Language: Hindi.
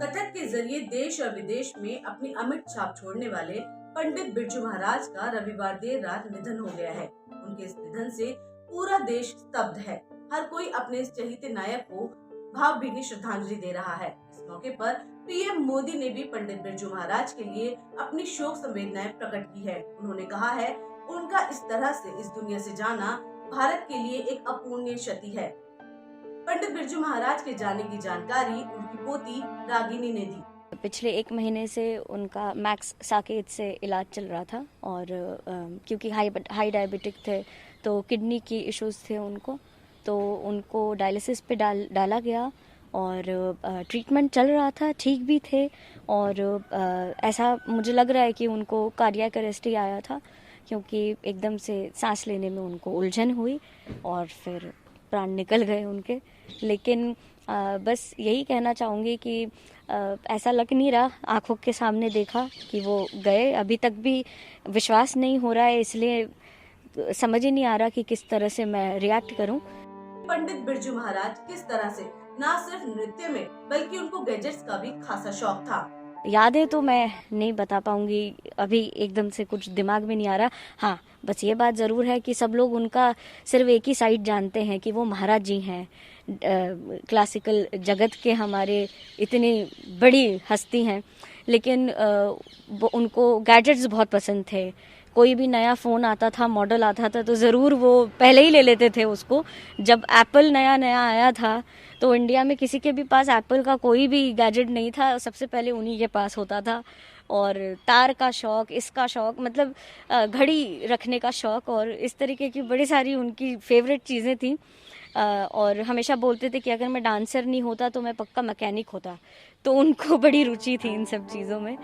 कथक के जरिए देश और विदेश में अपनी अमिट छाप छोड़ने वाले पंडित बिरजू महाराज का रविवार देर रात निधन हो गया है। उनके इस निधन से पूरा देश स्तब्ध है। हर कोई अपने इस चहेते नायक को भावभीनी श्रद्धांजलि दे रहा है। इस मौके पर पीएम मोदी ने भी पंडित बिरजू महाराज के लिए अपनी शोक संवेदनाएं प्रकट की है। उन्होंने कहा है, उनका इस तरह से इस दुनिया से जाना भारत के लिए एक अपूर्णीय क्षति है। पंडित बिरजू महाराज के जाने की जानकारी उनकी पोती रागिनी ने दी। पिछले 1 महीने से उनका मैक्स साकेत से इलाज चल रहा था और क्योंकि हाई डायबिटिक थे तो किडनी की इश्यूज थे उनको, तो उनको डायलिसिस पे डाला गया और ट्रीटमेंट चल रहा था, ठीक भी थे और ऐसा मुझे लग रहा है कि उनको कार्डियक अरेस्ट ही आया था क्योंकि एकदम से सांस लेने में उनको उलझन हुई और फिर प्राण निकल गए उनके। लेकिन बस यही कहना चाहूँगी कि ऐसा लग नहीं रहा, आंखों के सामने देखा कि वो गए, अभी तक भी विश्वास नहीं हो रहा है, इसलिए समझ ही नहीं आ रहा कि किस तरह से मैं रिएक्ट करूं। पंडित बिरजू महाराज किस तरह से न सिर्फ नृत्य में बल्कि उनको गैजेट्स का भी खासा शौक था। यादें तो मैं नहीं बता पाऊंगी, अभी एकदम से कुछ दिमाग में नहीं आ रहा। हाँ, बस ये बात ज़रूर है कि सब लोग उनका सिर्फ एक ही साइड जानते हैं कि वो महाराज जी हैं, क्लासिकल जगत के हमारे इतनी बड़ी हस्ती हैं। लेकिन उनको गैजेट्स बहुत पसंद थे। कोई भी नया फ़ोन आता था, मॉडल आता था तो ज़रूर वो पहले ही ले लेते थे उसको। जब एप्पल नया नया आया था तो इंडिया में किसी के भी पास एप्पल का कोई भी गैजेट नहीं था, सबसे पहले उन्हीं के पास होता था। और तार का शौक़, इसका शौक़, मतलब घड़ी रखने का शौक़ और इस तरीके की बड़ी सारी उनकी फेवरेट चीज़ें थी। और हमेशा बोलते थे कि अगर मैं डांसर नहीं होता तो मैं पक्का मैकेनिक होता, तो उनको बड़ी रुचि थी इन सब चीज़ों में।